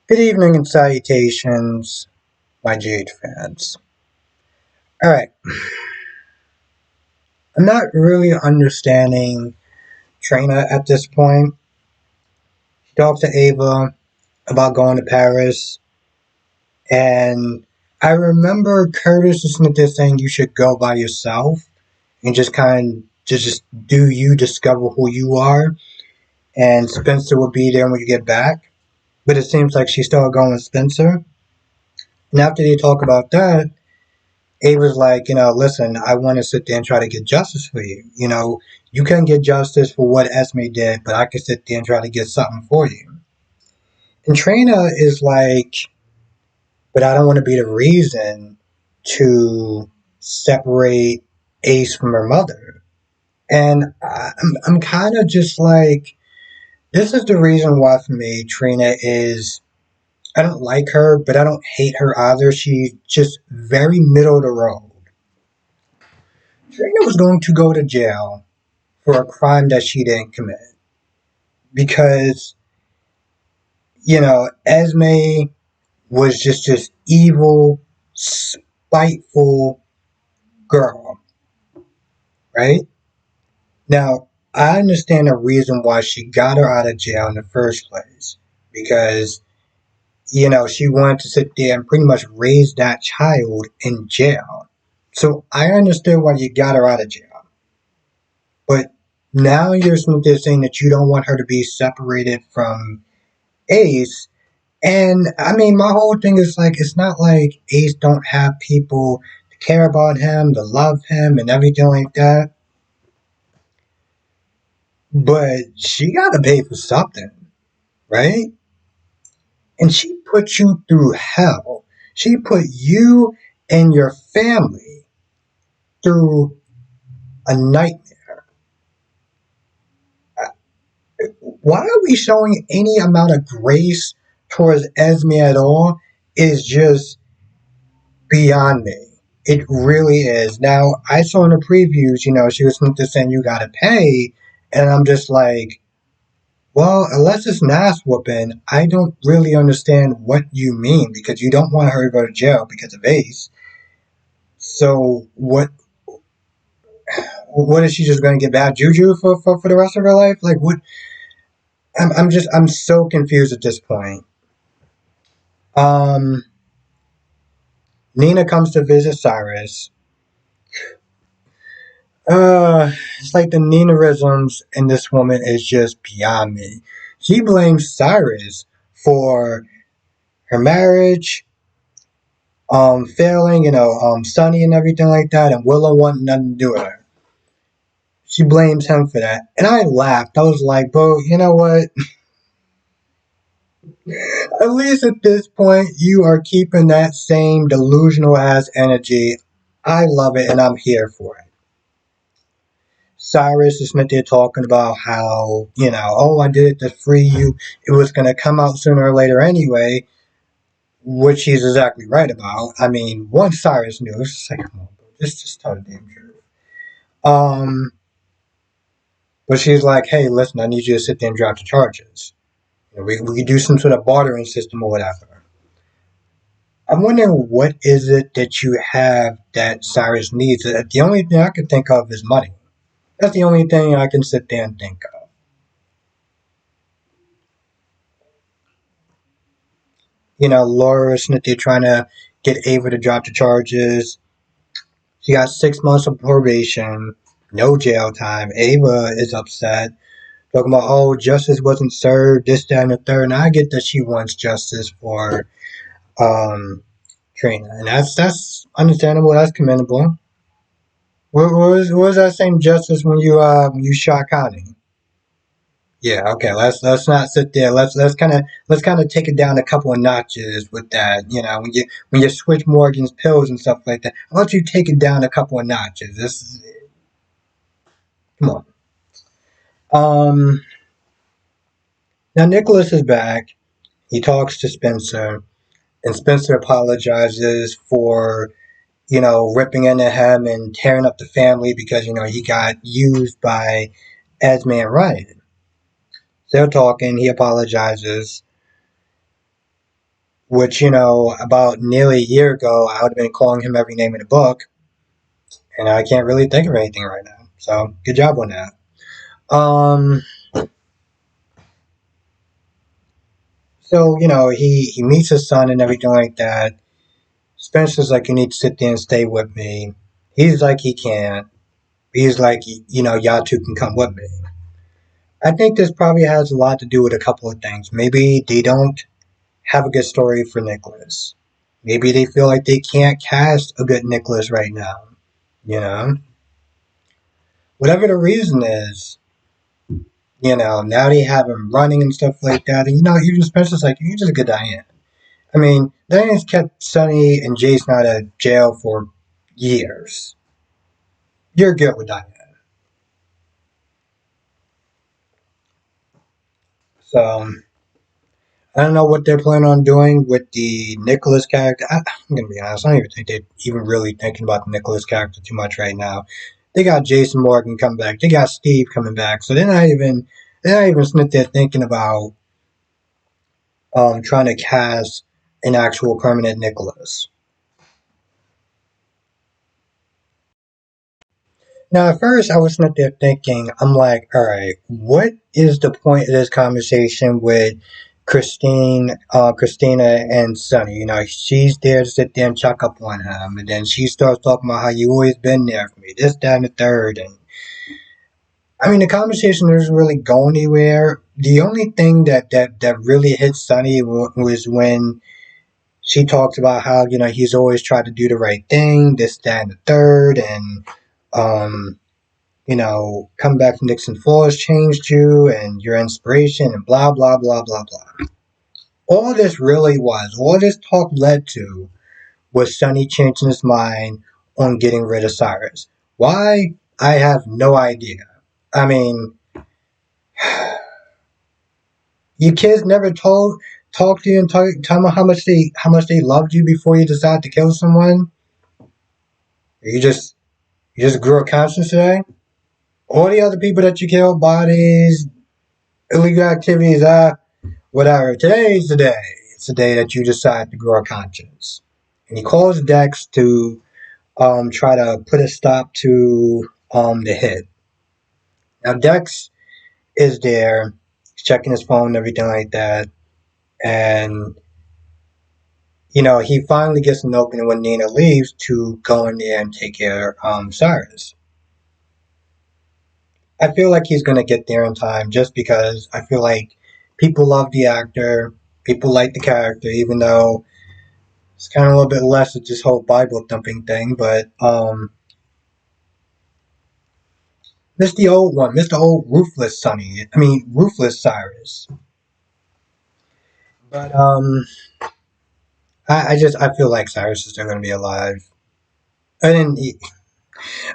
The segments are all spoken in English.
Good evening and salutations, my Jade fans. Alright, I'm not really understanding Trina at this point. She talked to Ava about going to Paris, and I remember Curtis listening to this saying you should go by yourself and just kind of just do you, discover who you are, and Spencer will be there when you get back. But it seems like she's still going with Spencer. And after they talk about that, Ava's like, listen, I want to sit there and try to get justice for you. You can get justice for what Esme did, but I can sit there and try to get something for you. And Trina is like, but I don't want to be the reason to separate Ace from her mother. And I'm kind of just like, this is the reason why for me, Trina is, I don't like her, but I don't hate her either. She's just very middle of the road. Trina was going to go to jail for a crime that she didn't commit. Because, Esme was just this evil, spiteful girl, right? Now, I understand the reason why she got her out of jail in the first place. Because, she wanted to sit there and pretty much raise that child in jail. So I understood why you got her out of jail. But now you're saying that you don't want her to be separated from Ace. And I mean, my whole thing is like, it's not like Ace don't have people to care about him, to love him, and everything like that. But she got to pay for something, right? And she put you through hell. She put you and your family through a nightmare. Why are we showing any amount of grace towards Esme at all is just beyond me. It really is. Now, I saw in the previews, she was just saying you gotta pay, and I'm just like, well, unless it's an ass whooping, I don't really understand what you mean because you don't want her to go to jail because of Ace. So what is she just going to get bad juju for the rest of her life? Like what? I'm so confused at this point. Um, Nina comes to visit Cyrus. It's like the Ninaisms in this woman is just beyond me. She blames Cyrus for her marriage, failing, Sonny and everything like that, and Willow wanting nothing to do with her. She blames him for that. And I laughed. I was like, bro, you know what? At least at this point, you are keeping that same delusional ass energy. I love it and I'm here for it. Cyrus is not there talking about how, oh, I did it to free you. It was going to come out sooner or later anyway, which he's exactly right about. I mean, once Cyrus knew, it's just like, come on, bro, just tell the damn truth. But she's like, hey, listen, I need you to sit there and drop the charges. We could do some sort of bartering system or whatever. I'm wondering what is it that you have that Cyrus needs. The only thing I can think of is money. That's the only thing I can sit there and think of. Laura is there trying to get Ava to drop the charges. She got 6 months of probation, no jail time. Ava is upset, talking about, oh, justice wasn't served, this, that, and the third. And I get that she wants justice for Trina, and that's understandable. That's commendable. What was that same justice when you shot Connie? Yeah, okay. Let's not sit there. Let's kind of take it down a couple of notches with that. When you switch Morgan's pills and stuff like that, I'll let you take it down a couple of notches. Come on. Um. Now Nicholas is back. He talks to Spencer, and Spencer apologizes for ripping into him and tearing up the family because he got used by Esme and Ryan. They're talking. He apologizes. which, about nearly a year ago, I would have been calling him every name in the book, and I can't really think of anything right now. So, good job on that. Um, so, he meets his son and everything like that. Spencer's like, you need to sit there and stay with me. He's like, he can't. He's like, y'all two can come with me. I think this probably has a lot to do with a couple of things. Maybe they don't have a good story for Nicholas. Maybe they feel like they can't cast a good Nicholas right now. You know? Whatever the reason is, now they have him running and stuff like that. And, even Spencer's like, you just get Diane. I mean, Diane's kept Sonny and Jason out of jail for years. You're good with Diane. So, I don't know what they're planning on doing with the Nicholas character. I'm gonna be honest. I don't even think they're even really thinking about the Nicholas character too much right now. They got Jason Morgan coming back. They got Steve coming back. So they're not even sitting there thinking about trying to cast an actual permanent Nicholas. Now, at first, I was sitting there thinking, I'm like, all right, what is the point of this conversation with Christina and Sonny? She's there to sit there and check up on him, and then she starts talking about how you always been there for me, this, that, and the third. And I mean, the conversation doesn't really go anywhere. The only thing that really hit Sonny was when she talks about how he's always tried to do the right thing, this, that, and the third, and um come back from Nixon Falls changed you and your inspiration and blah, blah, blah, blah, blah. All this talk led to was Sonny changing his mind on getting rid of Cyrus. Why? I have no idea. I mean, your kids never talk to you and tell them how much they loved you before you decide to kill someone. You just grew a conscience today. All the other people that you killed, bodies, illegal activities, whatever. Today's the day. It's the day that you decide to grow a conscience. And he calls Dex to try to put a stop to the hit. Now Dex is there, he's checking his phone and everything like that, and he finally gets an opening when Nina leaves to go in there and take care of Cyrus. I feel like he's gonna get there in time just because I feel like people love the actor, people like the character, even though it's kind of a little bit less of this whole Bible thumping thing, but Mr. Old One, Mr. Old Ruthless Sonny. I mean, Ruthless Cyrus. But I feel like Cyrus is still going to be alive. I didn't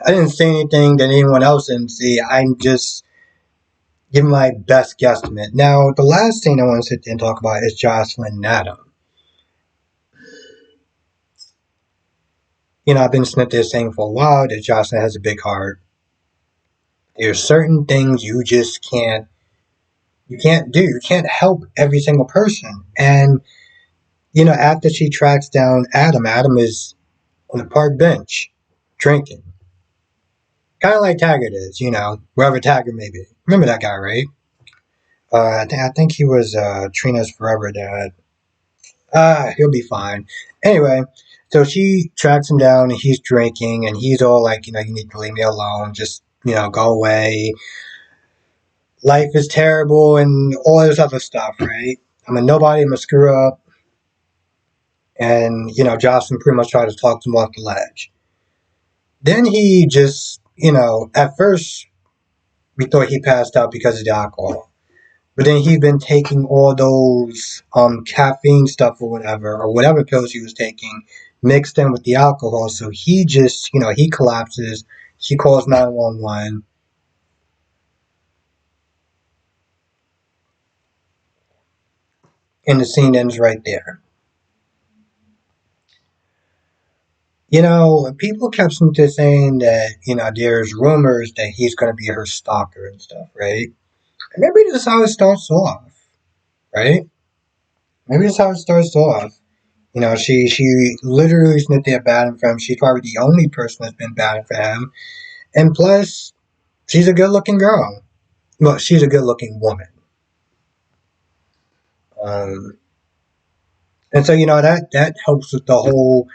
I didn't say anything that anyone else didn't see. I'm just giving my best guesstimate. Now, the last thing I want to sit there and talk about is Jocelyn and Adam. I've been sitting there saying for a while that Jocelyn has a big heart. There's certain things you can't do. You can't help every single person. And after she tracks down Adam is on the park bench drinking. Kind of like Taggart is, wherever Taggart may be. Remember that guy, right? I think he was Trina's forever dad. He'll be fine. Anyway, so she tracks him down and he's drinking and he's all like, you need to leave me alone. Just, go away. Life is terrible and all this other stuff, right? I'm a nobody, I'm a screw up. And, Jocelyn pretty much tried to talk him off the ledge. Then he just, at first we thought he passed out because of the alcohol. But then he's been taking all those caffeine stuff or whatever pills he was taking, mixed in with the alcohol. So he just, he collapses. She calls 911. And the scene ends right there. People kept saying that, there's rumors that he's going to be her stalker and stuff, right? And maybe this is how it starts off, right? Maybe that's how it starts off. You know, she literally sniffed there batting for him. She's probably the only person that's been batting for him. And plus, she's a good looking girl. Well, she's a good looking woman. Um, and so, you know, that helps with the whole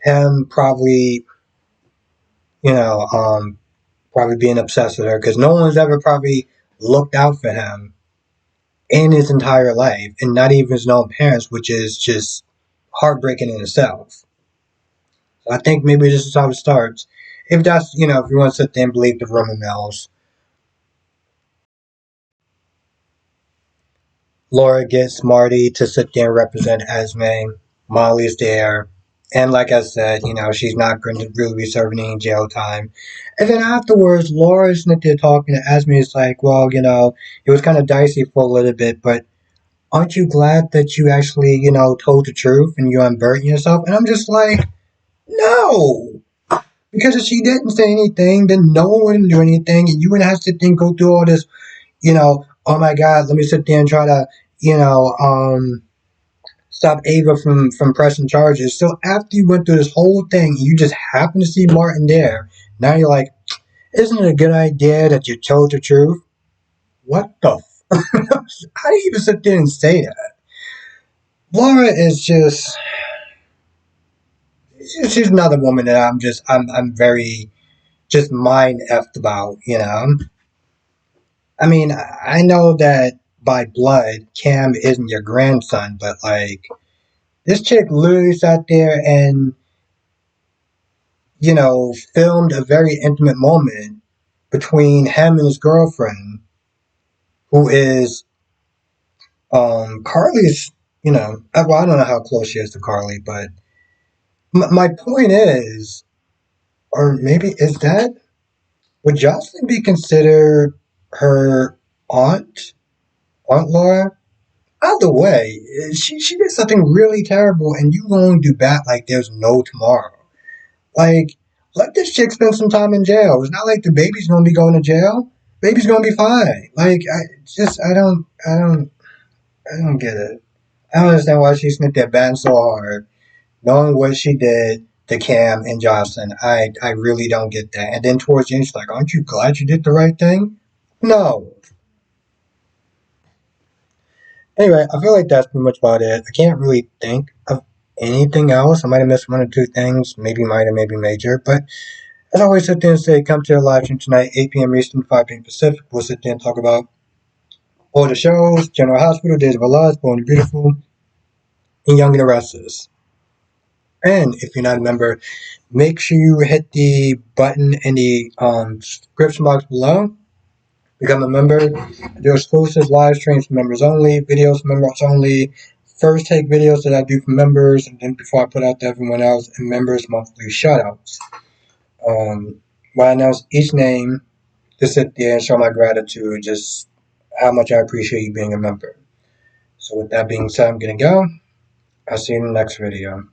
him probably, you know, probably being obsessed with her because no one's ever probably looked out for him in his entire life, and not even his own parents, which is just heartbreaking in itself. So I think maybe this is how it starts. If that's, you know, if you want to sit there and believe the rumor mills, Laura gets Marty to sit there and represent Esme. Molly's there. And like I said, you know, she's not going to really be serving any jail time. And then afterwards, Laura's not there talking to Esme. It's like, well, you know, it was kind of dicey for a little bit, but aren't you glad that you actually, you know, told the truth and you unburdened yourself? And I'm just like, no. Because if she didn't say anything, then no one wouldn't do anything, and you wouldn't have to then go through all this, you know, oh my God, let me sit there and try to, you know, stop Ava from pressing charges. So after you went through this whole thing, you just happen to see Martin there. Now you're like, isn't it a good idea that you told the truth? What the? How do you even sit there and say that? Laura is just, she's another woman that I'm very just mind effed about, you know. I mean, I know that by blood, Cam isn't your grandson, but like, this chick literally sat there and, you know, filmed a very intimate moment between him and his girlfriend, who is Carly's, you know, well, I don't know how close she is to Carly, but my point is, or maybe is that, would Jocelyn be considered her aunt, Aunt Laura? Either way, she did something really terrible, and you going to do bad like there's no tomorrow. Like, let this chick spend some time in jail. It's not like the baby's gonna be going to jail. Baby's gonna be fine. Like, I don't get it. I don't understand why she snipped that band so hard, knowing what she did to Cam and Jocelyn. I really don't get that. And then towards the end, she's like, "Aren't you glad you did the right thing?" No. Anyway, I feel like that's pretty much about it. I can't really think of anything else. I might have missed one or two things, maybe minor, maybe major. But as I always sit there and say, come to the live stream tonight, 8 p.m. Eastern, 5 p.m. Pacific. We'll sit there and talk about all the shows, General Hospital, Days of Our Lives, Born and Beautiful, and Young and the Restless. And if you're not a member, make sure you hit the button in the description box below. Become a member. Do exclusive live streams for members only, videos for members only, first take videos that I do for members, and then before I put out to everyone else, and members monthly shoutouts. Where I announce each name to sit there and show my gratitude, just how much I appreciate you being a member. So with that being said, I'm gonna go. I'll see you in the next video.